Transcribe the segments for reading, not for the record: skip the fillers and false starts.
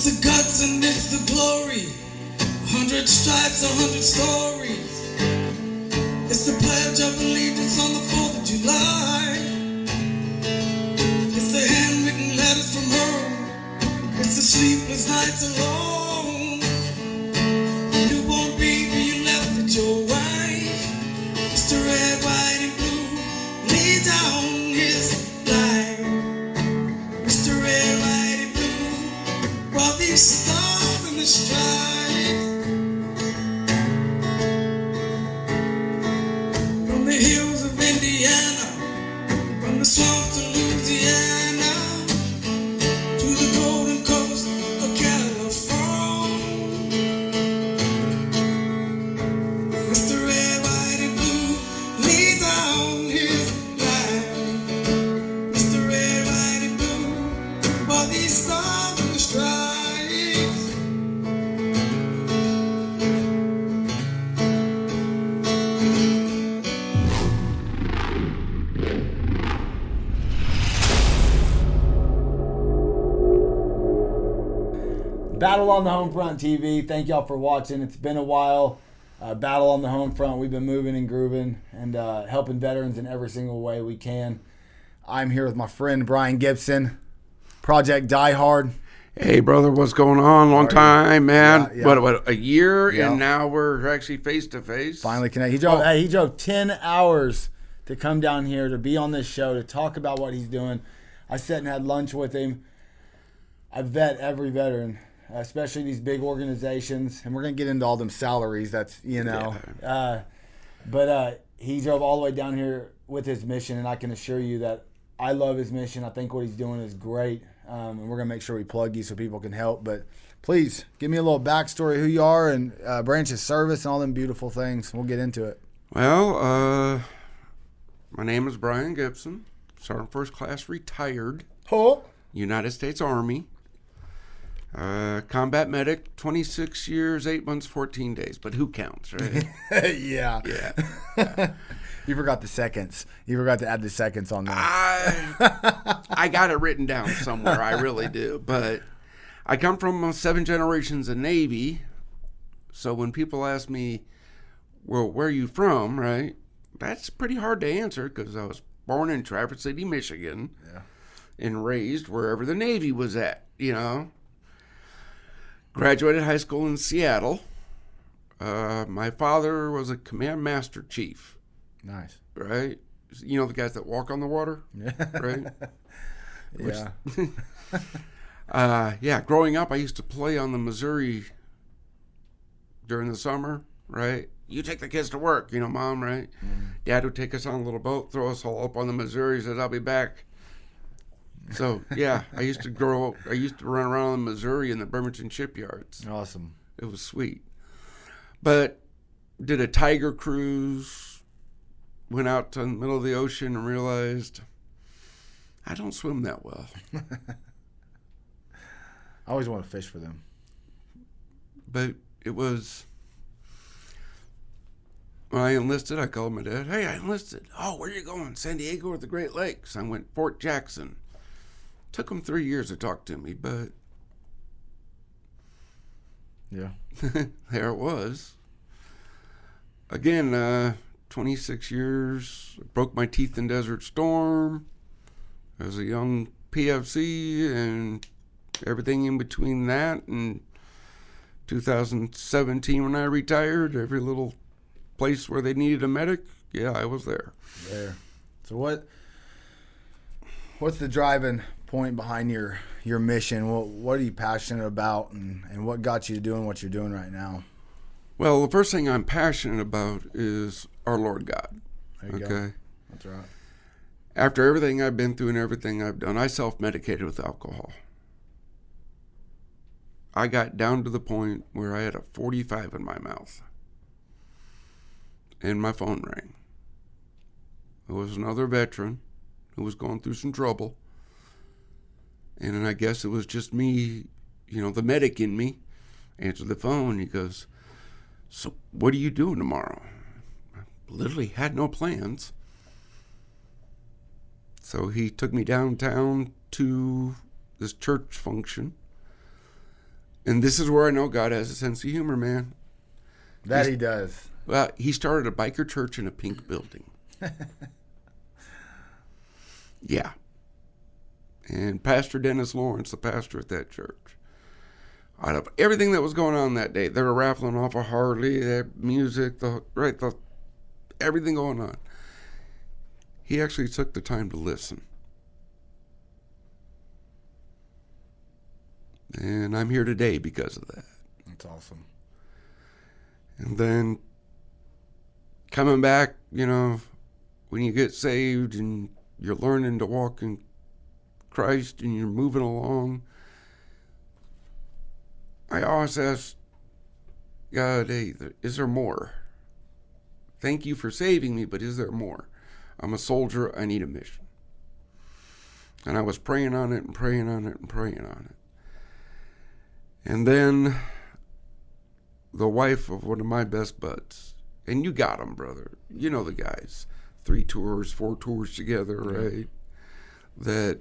It's the guts and it's the glory. 100 stripes, 100 stories. It's the Pledge of Allegiance on the 4th of July. It's the handwritten letters from home. It's the sleepless nights alone. Newborn baby you left at your wife. It's the red, white, and blue. Lay down his life. It's the red, white, and blue. While these stars in the stripes. From the hills of Indiana, from the swamps of Louisiana, to the golden coast of California. Mr. Red, White, and Blue, lay down his life. Mr. Red, White, and Blue, while these stars in the stripes. Battle on the Homefront TV. Thank y'all for watching. It's been a while. Battle on the Homefront. We've been moving and grooving and helping veterans in every single way we can. I'm here with my friend Brian Gibson, Project Die Hard. Hey, brother, what's going on? Long time, man. Yeah. What, a year, Yeah. and now we're actually face to face. Finally connected. He drove 10 hours to come down here to be on this show to talk about what he's doing. I sat and had lunch with him. I vet every veteran, especially these big organizations, and we're gonna get into all them salaries. That's but he drove all the way down here with his mission, and I can assure you that I love his mission. I think what he's doing is great, and we're gonna make sure we plug you so people can help. But please give me a little backstory, who you are, and branch of service, and all them beautiful things. We'll get into it. Well, my name is Brian Gibson, Sergeant First Class, retired, Oh, United States Army. Combat medic, 26 years, 8 months, 14 days. But who counts, right? yeah. Yeah. You forgot the seconds. You forgot to add the seconds on that. I got it written down somewhere. I really do. But I come from 7 generations of Navy. So when people ask me, well, where are you from, right? That's pretty hard to answer because I was born in Traverse City, Michigan, and raised wherever the Navy was at, you know. Graduated high school in Seattle. My father was a command master chief. Nice. Right? You know the guys that walk on the water? Right? Yeah. Growing up, I used to play on the Missouri during the summer, right? You take the kids to work, you know, Mom, right? Mm-hmm. Dad would take us on a little boat, throw us all up on the Missouri, he says, I'll be back. So, yeah, I used to run around in Missouri in the Bremerton shipyards. Awesome. It was sweet. But did a tiger cruise, went out to the middle of the ocean and realized I don't swim that well. I always want to fish for them. But it was, when I enlisted, I called my dad, hey, I enlisted. Oh, where are you going? San Diego or the Great Lakes? I went Fort Jackson. Took him 3 years to talk to me, but yeah, there it was. Again, 26 years, broke my teeth in Desert Storm. I was a young PFC and everything in between that. And 2017 when I retired, every little place where they needed a medic, yeah, I was there. So what's the driving point behind your mission? What are you passionate about, and what got you doing what you're doing right now? Well, the first thing I'm passionate about is our Lord God. There you go. That's right. After everything I've been through and everything I've done, I self-medicated with alcohol. I got down to the point where I had a 45 in my mouth. And my phone rang. It was another veteran who was going through some trouble. And then I guess it was just me, you know, the medic in me, answered the phone. He goes, so what are you doing tomorrow? I literally had no plans. So he took me downtown to this church function And this is where I know God has a sense of humor, man. That he does. Well, he started a biker church in a pink building. Yeah. And Pastor Dennis Lawrence, the pastor at that church, out of everything that was going on that day, they were raffling off a Harley, that music, everything going on. He actually took the time to listen. And I'm here today because of that. That's awesome. And then coming back, when you get saved and you're learning to walk in Christ and you're moving along, I always ask God, hey, is there more? Thank you for saving me, but is there more? I'm a soldier. I need a mission. And I was praying on it and praying on it and praying on it. And then the wife of one of my best buds, and you got them, brother. You know the guys. 3 tours, 4 tours together, right? That,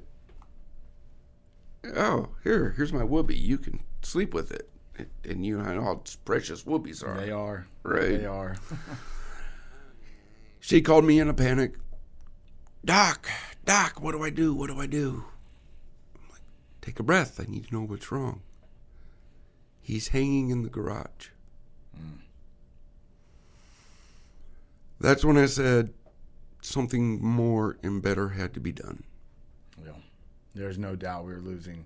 here's my whoopee. You can sleep with it. And you know how precious whoopies are. They are. Right? They are. She called me in a panic. Doc, what do I do? What do I do? I'm like, take a breath. I need to know what's wrong. He's hanging in the garage. That's when I said something more and better had to be done. Yeah. There's no doubt we were losing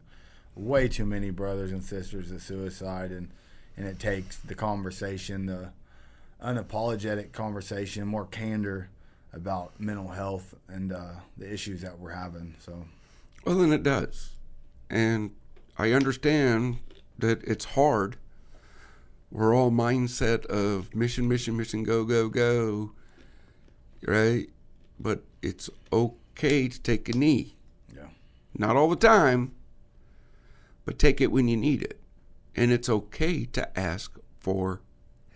way too many brothers and sisters to suicide, and it takes the conversation, the unapologetic conversation, more candor about mental health and the issues that we're having. So, well, then it does. And I understand that it's hard. We're all mindset of mission, go, go, go, right? But it's okay to take a knee. Yeah. Not all the time, but take it when you need it. And it's okay to ask for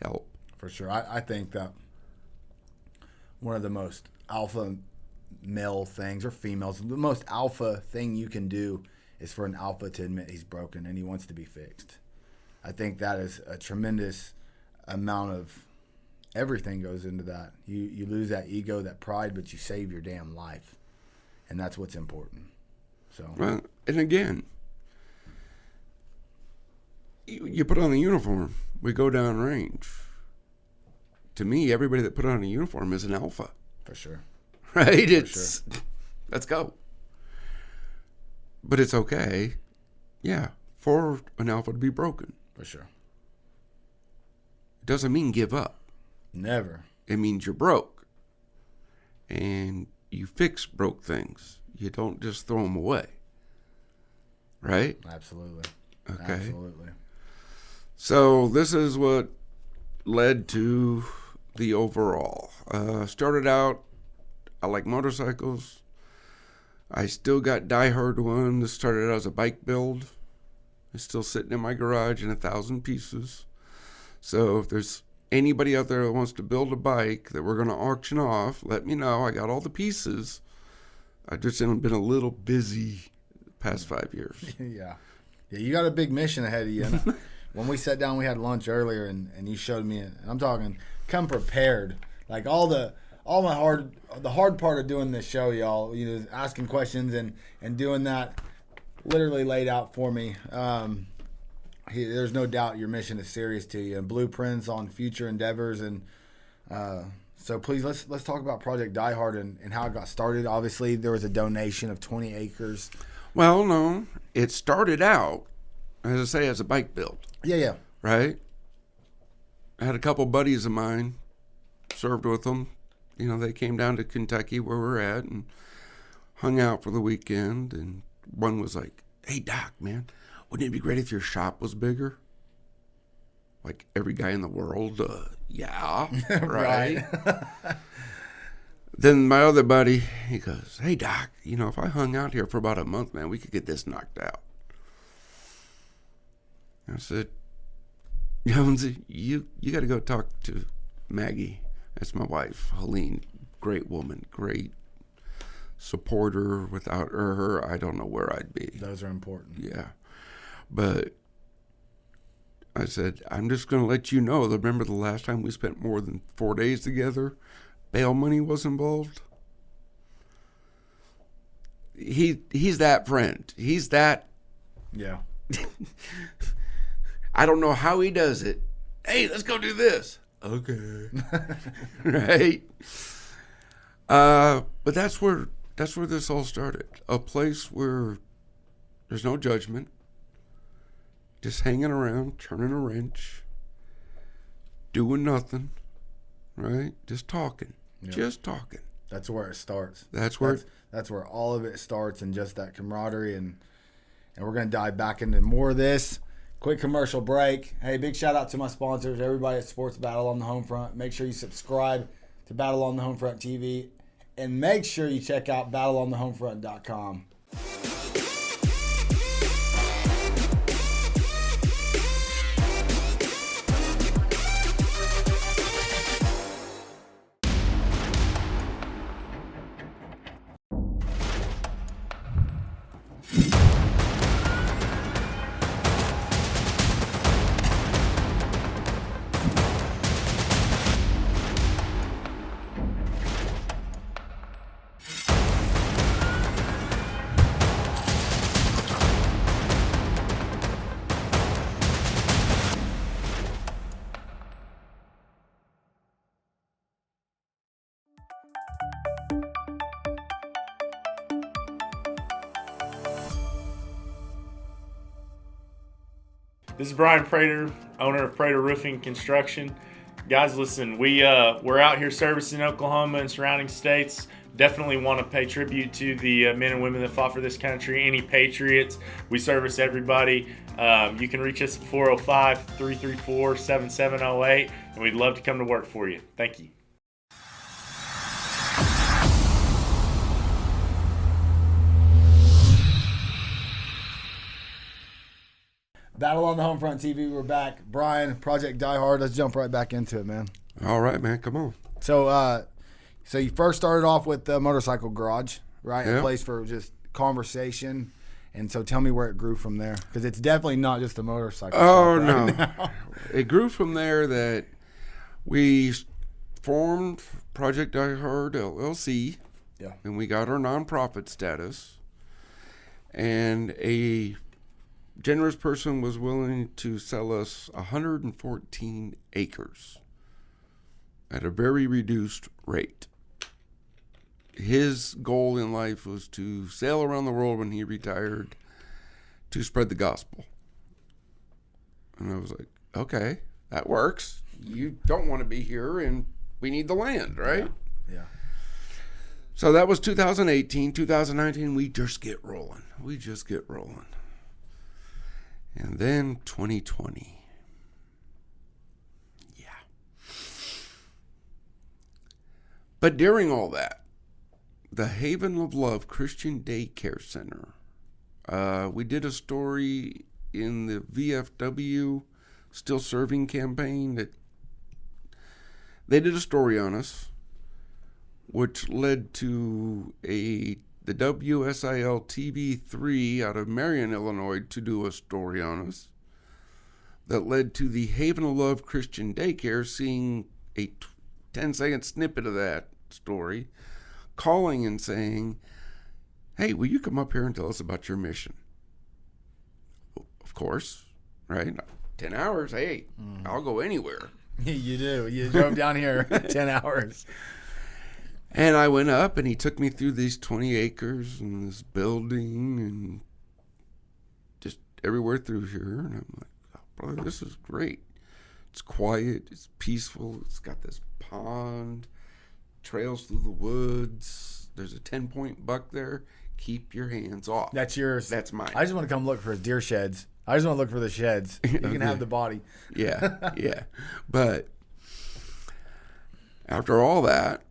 help. For sure. I think that one of the most alpha male things, or females, the most alpha thing you can do is for an alpha to admit he's broken and he wants to be fixed. I think that is a tremendous amount of everything goes into that. You lose that ego, that pride, but you save your damn life. And that's what's important. So, well, and again, you put on the uniform, we go down range. To me, everybody that put on a uniform is an alpha. For sure. Right? Sure. Let's go. But it's okay, for an alpha to be broken. For sure. It doesn't mean give up. Never. It means you're broke. And you fix broke things. You don't just throw them away. Right? Absolutely. Okay. Absolutely. So this is what led to the overall. Started out, I like motorcycles. I still got diehard one. This started out as a bike build. It's still sitting in my garage in 1,000 pieces. So if there's anybody out there that wants to build a bike that we're going to auction off, let me know. I got all the pieces. I've just been a little busy the past 5 years. Yeah, you got a big mission ahead of you. And when we sat down, we had lunch earlier, and you showed me, and I'm talking, come prepared. Like the hard part of doing this show, y'all, asking questions and doing that literally laid out for me. There's no doubt your mission is serious to you, and blueprints on future endeavors. And so please, let's talk about Project Die Hard and how it got started. Obviously, there was a donation of 20 acres. Well, no, it started out, as I say, as a bike build. Yeah. Right? I had a couple buddies of mine, served with them. They came down to Kentucky where we're at and hung out for the weekend. And one was like, hey, Doc, man, wouldn't it be great if your shop was bigger? Like every guy in the world, yeah, right? Then my other buddy, he goes, hey, Doc, if I hung out here for about a month, man, we could get this knocked out. I said, Jonesy, you got to go talk to Maggie. That's my wife, Helene. Great woman, great supporter. Without her, I don't know where I'd be. Those are important. Yeah. But I said, I'm just going to let you know. Remember the last time we spent more than 4 days together? Bail money was involved. He's that friend. He's that. Yeah. I don't know how he does it. Hey, let's go do this. Okay. Right? But that's where this all started. A place where there's no judgment. Just hanging around, turning a wrench, doing nothing, right? Just talking. Yep. Just talking. That's where it starts. That's where all of it starts, and just that camaraderie, and we're going to dive back into more of this. Quick commercial break. Hey, big shout out to my sponsors, everybody at Sports Battle on the Homefront. Make sure you subscribe to Battle on the Homefront TV, and make sure you check out battleonthehomefront.com. This is Brian Prater, owner of Prater Roofing and Construction. Guys, listen, we're out here servicing Oklahoma and surrounding states. Definitely want to pay tribute to the men and women that fought for this country, any patriots. We service everybody. You can reach us at 405-334-7708, and we'd love to come to work for you. Thank you. Battle on the Homefront TV, we're back. Brian, Project Die Hard, let's jump right back into it, man. All right, man, come on. So you first started off with the motorcycle garage, right? Yeah. A place for just conversation. And so tell me where it grew from there, because it's definitely not just a motorcycle Oh, shop right no. now. It grew from there that we formed Project Die Hard LLC. Yeah. And we got our nonprofit status. And a generous person was willing to sell us 114 acres at a very reduced rate. His goal in life was to sail around the world when he retired to spread the gospel. And I was like, okay, that works. You don't want to be here, and we need the land, right? Yeah. So that was 2018. 2019, we just get rolling. And then 2020. Yeah. But during all that, the Haven of Love Christian Daycare Center, we did a story in the VFW Still Serving campaign that they did a story on us, which led to the WSIL TV3 out of Marion, Illinois, to do a story on us. That led to the Haven of Love Christian Daycare seeing a 10-second snippet of that story, calling and saying, hey, will you come up here and tell us about your mission? Of course, right? 10 hours, hey, I'll go anywhere. You do. You drove down here 10 hours. And I went up, and he took me through these 20 acres and this building and just everywhere through here. And I'm like, oh, brother, this is great. It's quiet. It's peaceful. It's got this pond, trails through the woods. There's a 10-point buck there. Keep your hands off. That's yours. That's mine. I just want to come look for his deer sheds. I just want to look for the sheds. You can have the body. Yeah, yeah. But after all that,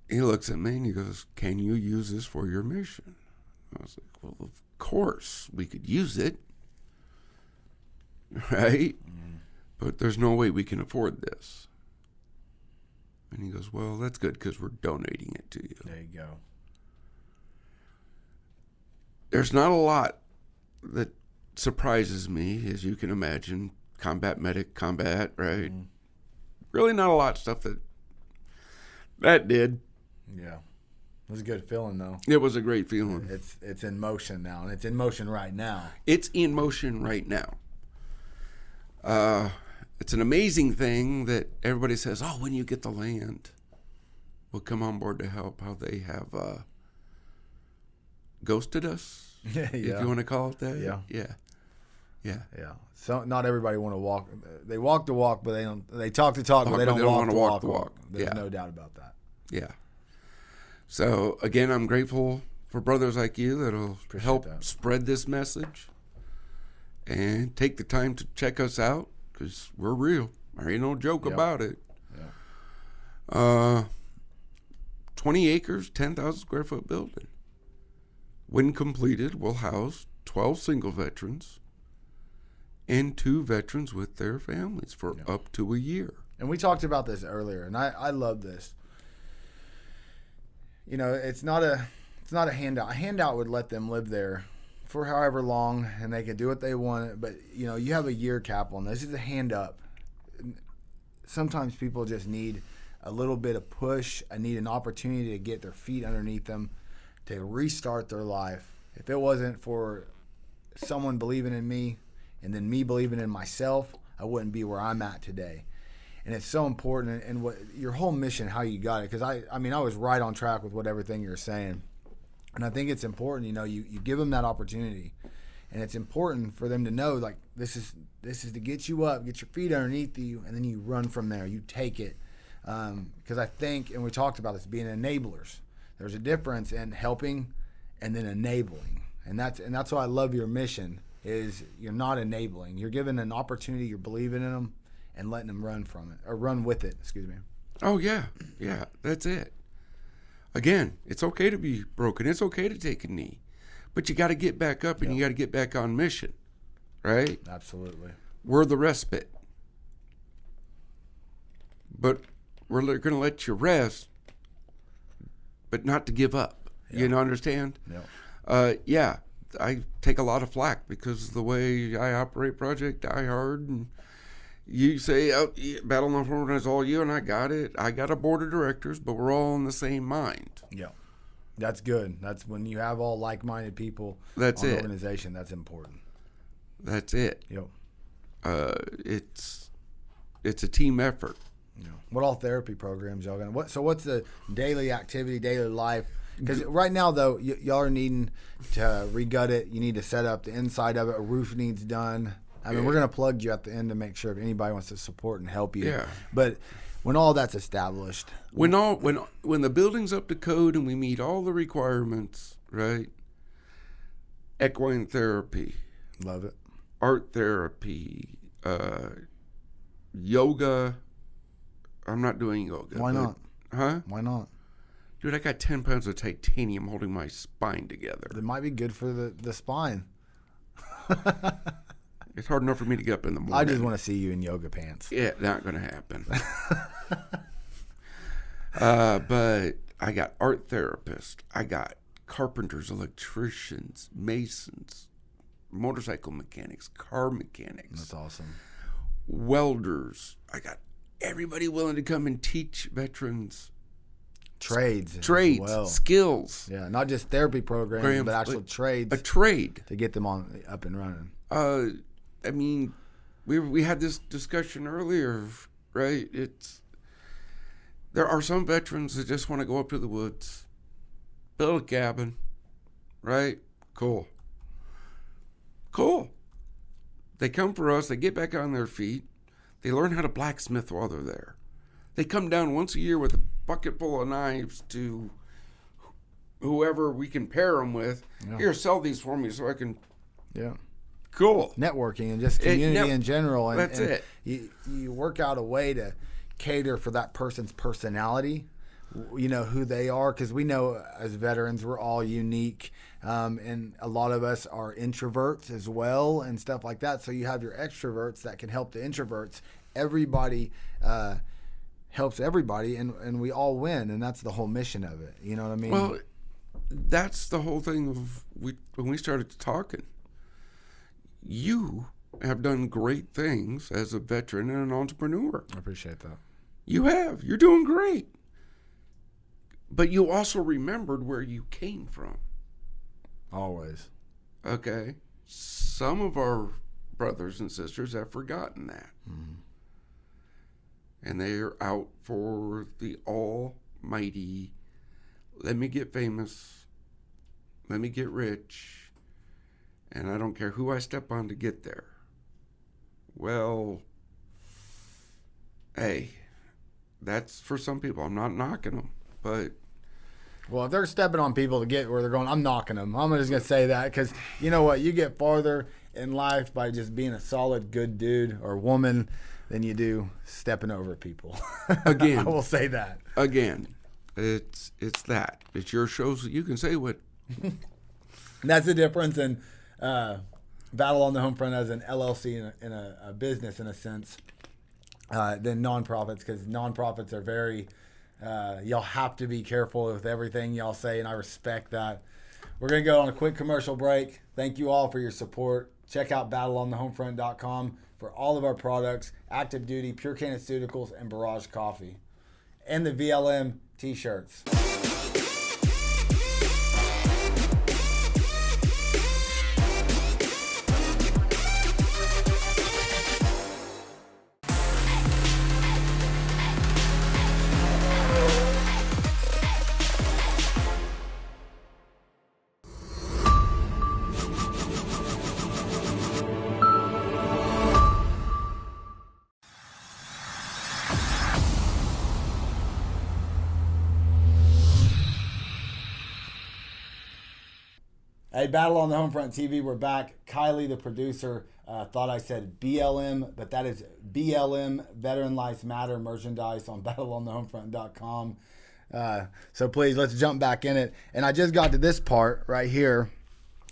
he looks at me and he goes, can you use this for your mission? I was like, well, of course we could use it, right? But there's no way we can afford this. And he goes, well, that's good because we're donating it to you. There you go. There's not a lot that surprises me, as you can imagine, combat medic, combat, right? Really not a lot of stuff that did. Yeah. It was a good feeling, though. It was a great feeling. It's in motion now, and it's in motion right now. It's in motion right now. It's an amazing thing that everybody says, oh, when you get the land, we'll come on board to help. How they have ghosted us, Yeah. if you want to call it that. Yeah. Yeah. Yeah. So not everybody want to walk. They walk the walk, but they don't. They talk the talk, but they don't walk the walk. There's no doubt about that. Yeah. So, again, I'm grateful for brothers like you that'll help spread this message and take the time to check us out, because we're real. There ain't no joke about it. Yeah. 20 acres, 10,000 square foot building. When completed, will house 12 single veterans and 2 veterans with their families for up to a year. And we talked about this earlier, and I love this. You know, it's not a handout. A handout would let them live there for however long, and they could do what they want. But you know, you have a year cap on this. This is a hand up. Sometimes people just need a little bit of push. I need an opportunity to get their feet underneath them, to restart their life. If it wasn't for someone believing in me, and then me believing in myself, I wouldn't be where I'm at today. And it's so important, and what your whole mission, how you got it, because I mean, I was right on track with what everything you're saying. And I think it's important, you know, you give them that opportunity. And it's important for them to know, like, this is to get you up, get your feet underneath you, and then you run from there. You take it. Because I think, and we talked about this, being enablers. There's a difference in helping and then enabling. And that's why I love your mission, is you're not enabling. You're giving an opportunity, you're believing in them, and letting them run from it, or run with it, excuse me. Oh, yeah. Yeah, that's it. Again, it's okay to be broken. It's okay to take a knee. But you got to get back up, and you got to get back on mission, right? Absolutely. We're the respite. But we're going to let you rest, but not to give up. Yeah. You know, understand? Yeah. I take a lot of flack because of the way I operate Project Die Hard, and you say, oh, Battle on Homefront is all you, and I got it. I got a board of directors, but we're all in the same mind. Yeah. That's good. That's when you have all like-minded people That's on it. the organization. That's important. That's it. Yep. It's a team effort. Yeah. What all therapy programs y'all gonna? So what's the daily activity, daily life? Because right now though, y'all are needing to regut it. You need to set up the inside of it. A roof needs done. I mean, we're gonna plug you at the end to make sure if anybody wants to support and help you. Yeah. But when all that's established, When the building's up to code and we meet all the requirements, right? Equine Therapy, love it. art therapy, yoga. I'm not doing yoga. Why not? Huh? Why not? Dude, I got 10 pounds of titanium holding my spine together. It might be good for the spine. It's hard enough for me to get up in the morning. I just want to see you in yoga pants. Yeah, not going to happen. But I got art therapists. I got carpenters, electricians, masons, motorcycle mechanics, car mechanics. That's awesome. Welders. I got everybody willing to come and teach veterans Trades, trades, as well. skills. Yeah, not just therapy programs, but actual trades A trade. to get them on up and running. I mean, we had this discussion earlier, right? There are some veterans that just want to go up to the woods, build a cabin, right? Cool. They come for us. They get back on their feet. They learn how to blacksmith while they're there. They come down once a year with a bucket full of knives to whoever we can pair them with. Yeah. Here, sell these for me so I can. Yeah. Cool. Networking and just community in general. And, That's it. You work out a way to cater for that person's personality, you know, who they are, because we know as veterans we're all unique, and a lot of us are introverts as well and stuff like that. So you have your extroverts that can help the introverts. Everybody helps everybody, and we all win, and that's the whole mission of it. You know what I mean? Well, that's the whole thing of when we started talking. You have done great things as a veteran and an entrepreneur. I appreciate that. You have. You're doing great. But you also remembered where you came from. Always. Okay? Some of our brothers and sisters have forgotten that. Mm-hmm. And they're out for the almighty, let me get famous, let me get rich, and I don't care who I step on to get there. Well, hey, that's for some people. I'm not knocking them, but... Well, if they're stepping on people to get where they're going, I'm knocking them. I'm just going to say that because you know what? You get farther in life by just being a solid, good dude or woman than you do stepping over people. Again. I will say that. Again, it's that. It's your show, so you can say what... That's the difference in Battle on the Homefront as an LLC in a business, in a sense, than nonprofits, because nonprofits are very... y'all have to be careful with everything y'all say, and I respect that. We're going to go on a quick commercial break. Thank you all for your support. Check out battleonthehomefront.com for all of our products, Active Duty, Pure Cannaceuticals, and Barrage Coffee. And the VLM t-shirts. Hey, Battle on the Homefront TV, we're back. Kylie, the producer, thought I said BLM, but that is BLM, Veteran Lives Matter merchandise on battleonthehomefront.com. So please, let's jump back in it. And I just got to this part right here,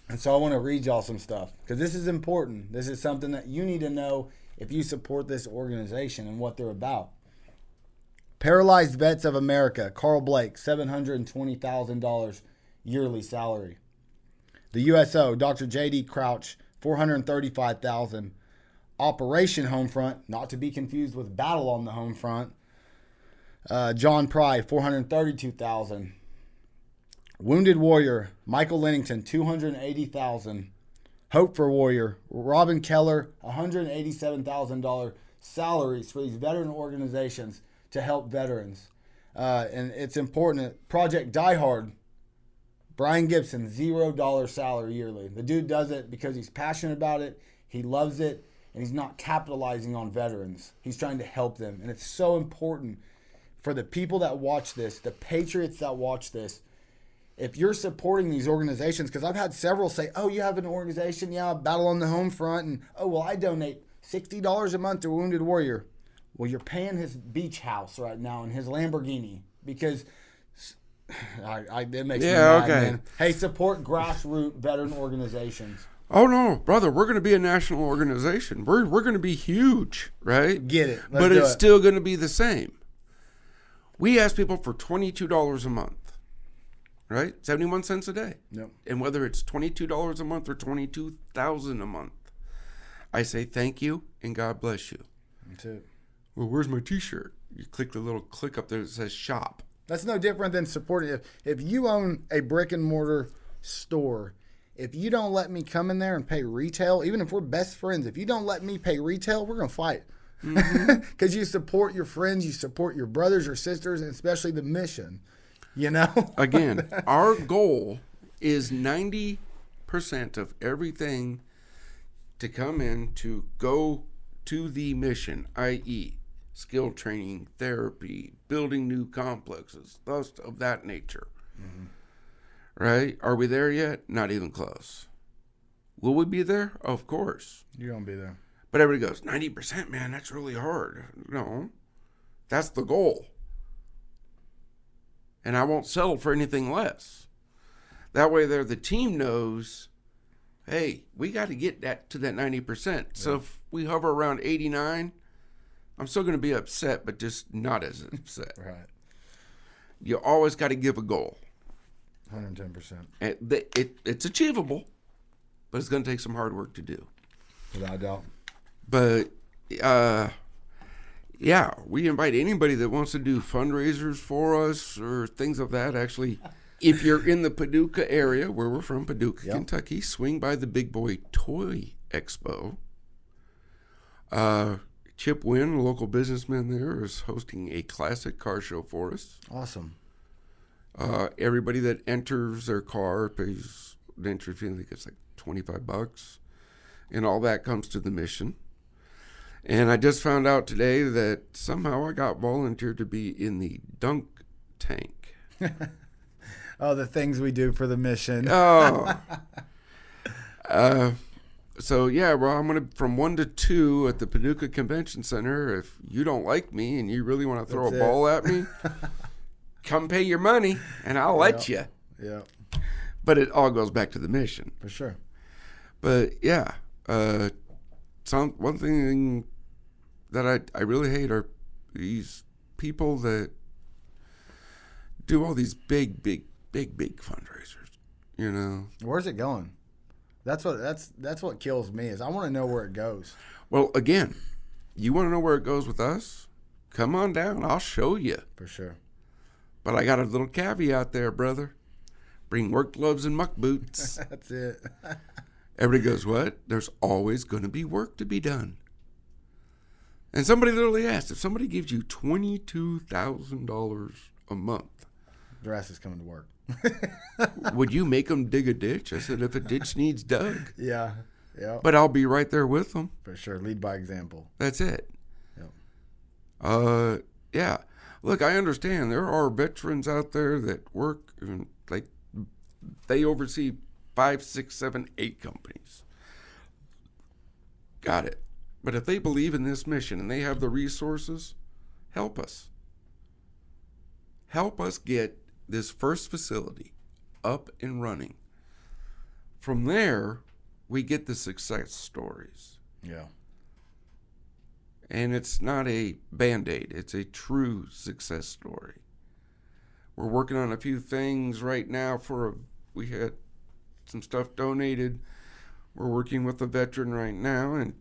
and so I want to read y'all some stuff, because this is important. This is something that you need to know if you support this organization and what they're about. Paralyzed Vets of America, Carl Blake, $720,000 yearly salary. The USO, Dr. J.D. Crouch, $435,000. Operation Homefront, not to be confused with Battle on the Homefront, John Pry, $432,000. Wounded Warrior, Michael Lennington, $280,000. Hope for Warrior, Robin Keller, $187,000 salaries for these veteran organizations to help veterans. And it's important. Project Die Hard, Brian Gibson, $0 salary yearly. The dude does it because he's passionate about it, he loves it, and he's not capitalizing on veterans. He's trying to help them. And it's so important for the people that watch this, the patriots that watch this, if you're supporting these organizations, because I've had several say, oh, you have an organization, yeah, Battle on the Homefront, and oh, well, I donate $60 a month to Wounded Warrior. Well, you're paying his beach house right now and his Lamborghini, because... it makes me mad, man. Hey, support grassroots veteran organizations. Oh no, brother, we're going to be a national organization. We're going to be huge, right? Get it. But it's still going to be the same. We ask people for $22 a month, right? 71 cents a day. Yep. And whether it's $22 a month or $22,000 a month, I say thank you and God bless you. That's it. Well, where's my t-shirt? You click the little click up there that says shop. That's no different than supporting. If you own a brick and mortar store, if you don't let me come in there and pay retail, even if we're best friends, if you don't let me pay retail, we're going to fight. Because you support your friends, you support your brothers, your sisters, and especially the mission, you know? Again, our goal is 90% of everything to come in to go to the mission, i.e., skill training, therapy, building new complexes, stuff of that nature. Mm-hmm. Right? Are we there yet? Not even close. Will we be there? Of course. You're going to be there. But everybody goes, 90%, man, that's really hard. No, that's the goal. And I won't settle for anything less. That way there, the team knows, hey, we got to get that to that 90%. Yeah. So if we hover around 89, I'm still going to be upset, but just not as upset. Right. You always got to give a goal. 110%. It's achievable, but it's going to take some hard work to do. Without a doubt. But yeah, we invite anybody that wants to do fundraisers for us or things of that. Actually, if you're in the Paducah area, where we're from, Paducah, Kentucky, swing by the Big Boy Toy Expo. Chip Wynn, a local businessman there, is hosting a classic car show for us. Awesome. Everybody that enters their car pays the entry fee. I think it's like $25, and all that comes to the mission. And I just found out today that somehow I got volunteered to be in the dunk tank. Oh, the things we do for the mission. Oh. So, yeah, well, I'm going to, from 1 to 2 at the Paducah Convention Center. If you don't like me and you really want to throw a ball at me, come pay your money and I'll let you. Yeah. But it all goes back to the mission. For sure. But, yeah, one thing that I really hate are these people that do all these big fundraisers, you know. Where's it going? That's what kills me is I want to know where it goes. Well, again, you want to know where it goes with us? Come on down. I'll show you. For sure. But I got a little caveat there, brother. Bring work gloves and muck boots. That's it. Everybody goes, what? There's always going to be work to be done. And somebody literally asked, if somebody gives you $22,000 a month, the rest is coming to work. Would you make them dig a ditch? I said, if a ditch needs dug. Yeah. But I'll be right there with them. For sure. Lead by example. That's it. Yep. Yeah. Look, I understand there are veterans out there that work, like, they oversee 5, 6, 7, 8 companies. Got it. But if they believe in this mission and they have the resources, help us. Help us get this first facility up and running. From there, we get the success stories. Yeah. And it's not a Band-Aid. It's a true success story. We're working on a few things right now we had some stuff donated. We're working with a veteran right now, and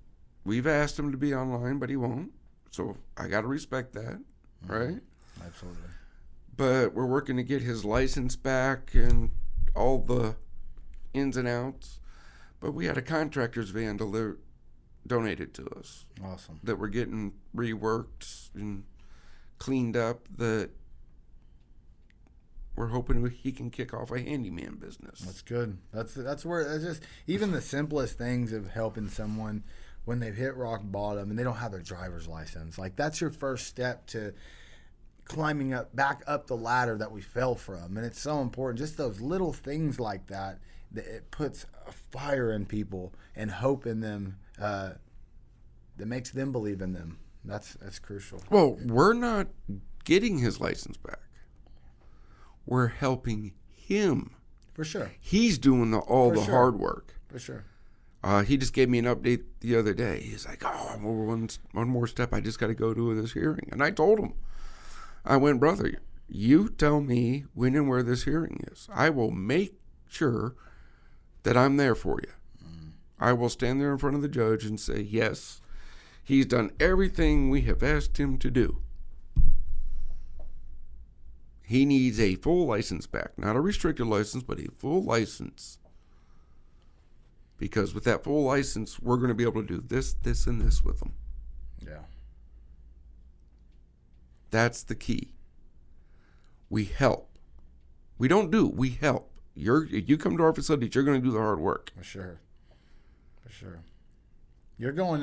we've asked him to be online, but he won't. So I got to respect that, right? Absolutely. But we're working to get his license back and all the ins and outs. But we had a contractor's van donated to us. Awesome. That we're getting reworked and cleaned up, that we're hoping he can kick off a handyman business. That's good. That's where it's just even the simplest things of helping someone when they've hit rock bottom and they don't have their driver's license. Like, that's your first step to climbing back up the ladder that we fell from. And it's so important. Just those little things like that it puts a fire in people and hope in them that makes them believe in them. That's crucial. Well, we're not getting his license back. We're helping him. For sure. He's doing all the hard work. For sure. He just gave me an update the other day. He's like, oh, one more step. I just got to go to this hearing. And I told him, I went, brother, you tell me when and where this hearing is. I will make sure that I'm there for you. I will stand there in front of the judge and say, yes, he's done everything we have asked him to do. He needs a full license back. Not a restricted license, but a full license. Because with that full license, we're going to be able to do this, this, and this with him. Yeah. That's the key. We help. We don't do. We help. You come to our facilities, you're going to do the hard work. For sure. For sure. You're going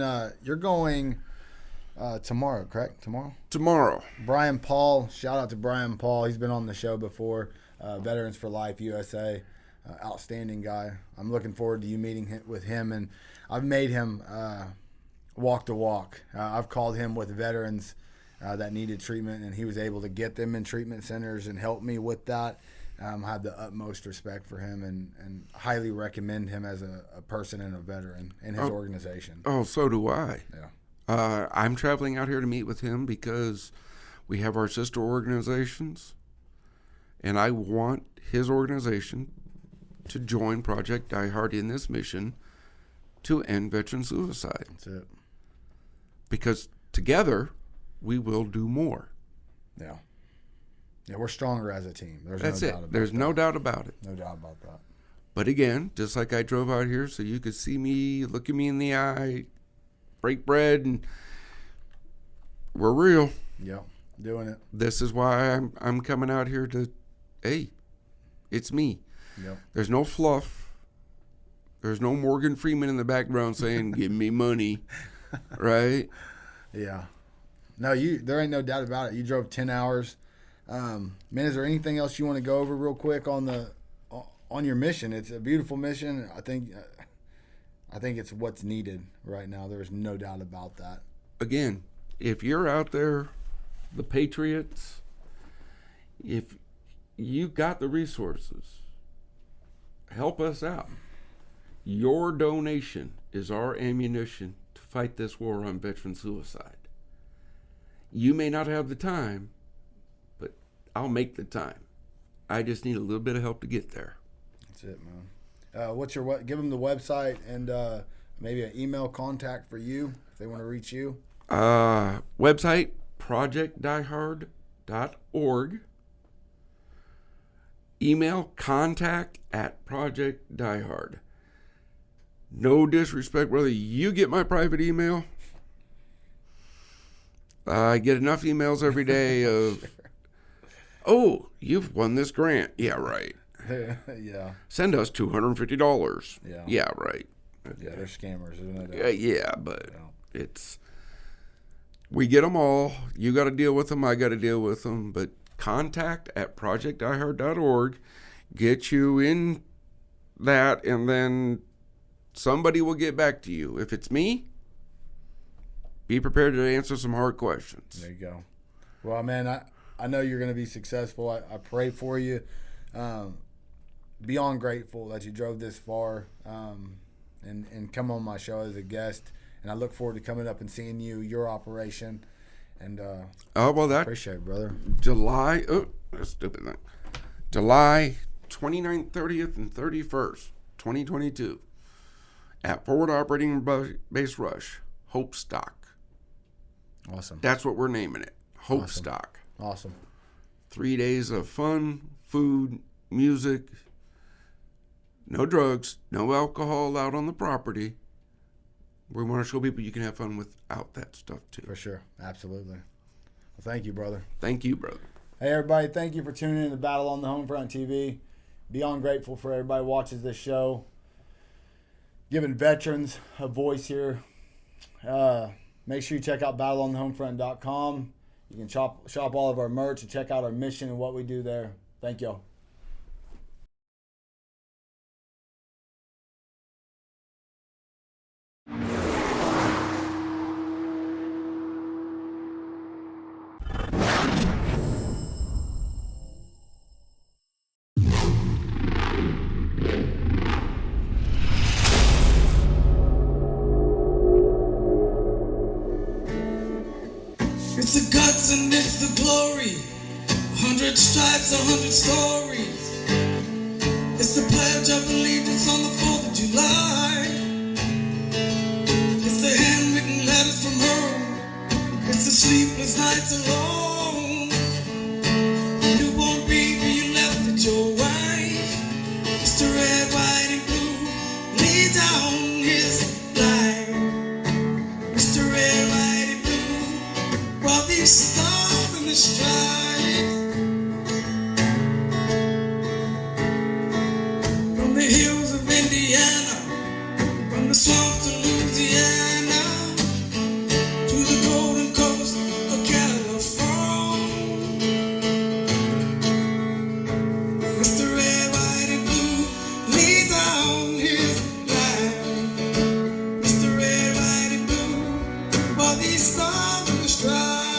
tomorrow, correct? Tomorrow. Brian Paul. Shout out to Brian Paul. He's been on the show before. Veterans for Life USA. Outstanding guy. I'm looking forward to you meeting with him, and I've made him walk the walk. I've called him with veterans that needed treatment, and he was able to get them in treatment centers and help me with that. I have the utmost respect for him and highly recommend him as a person and a veteran in his organization. Oh, so do I. Yeah. I'm traveling out here to meet with him because we have our sister organizations, and I want his organization to join Project Die Hard in this mission to end veteran suicide. That's it. Because together, we will do more. Yeah. Yeah, we're stronger as a team. That's it. There's no doubt about it. No doubt about that. But again, just like I drove out here so you could see me, look at me in the eye, break bread, and we're real. Yeah, doing it. This is why I'm coming out here to, hey, it's me. Yep. There's no fluff. There's no Morgan Freeman in the background saying, give me money, right? Yeah. No, there ain't no doubt about it. You drove 10 hours. Man, is there anything else you want to go over real quick on your mission? It's a beautiful mission. I think it's what's needed right now. There's no doubt about that. Again, if you're out there, the Patriots, if you got the resources, help us out. Your donation is our ammunition to fight this war on veteran suicide. You may not have the time, but I'll make the time. I just need a little bit of help to get there. That's it, man. Give them the website and maybe an email contact for you if they want to reach you. Website, projectdiehard.org. Email, contact@projectdiehard. No disrespect, brother. You get my private email. I get enough emails every day of, oh, you've won this grant. Yeah, right. Yeah. Send us $250. Yeah. Yeah, right. Yeah, they're scammers, isn't it? Yeah, but we get them all. You got to deal with them. I got to deal with them. But contact@projectdiehard.org. Get you in that, and then somebody will get back to you. If it's me, be prepared to answer some hard questions. There you go. Well, man, I know you're going to be successful. I pray for you. Beyond grateful that you drove this far and come on my show as a guest. And I look forward to coming up and seeing your operation. And appreciate it, brother. July 29th, 30th, and 31st, 2022, at Forward Operating Base Rush, Hope Stock. Awesome. That's what we're naming it, Hope Awesome. Stock. Awesome. 3 days of fun, food, music, no drugs, no alcohol out on the property. We want to show people you can have fun without that stuff too. For sure. Absolutely. Well, thank you, brother. Thank you, brother. Hey, everybody. Thank you for tuning in to Battle on the Homefront TV. Beyond grateful for everybody who watches this show. Giving veterans a voice here. Make sure you check out battleonthehomefront.com. You can shop all of our merch and check out our mission and what we do there. Thank y'all. It's the guts and it's the glory. 100 stripes, 100 stories. It's the pledge of allegiance on the 4th of July. It's the handwritten letters from home. It's the sleepless nights alone. Newborn baby you left at your wife. It's the red, white, and blue. Lay down his life. Mr. Red, White, and Blue. While these stars in the stripes. From the hills of Indiana, from the swamps of Louisiana, to the golden coast of California. Mr. Red, White, and Blue lay down his life. Mr. Red, White, and Blue, while these stars in the stripes.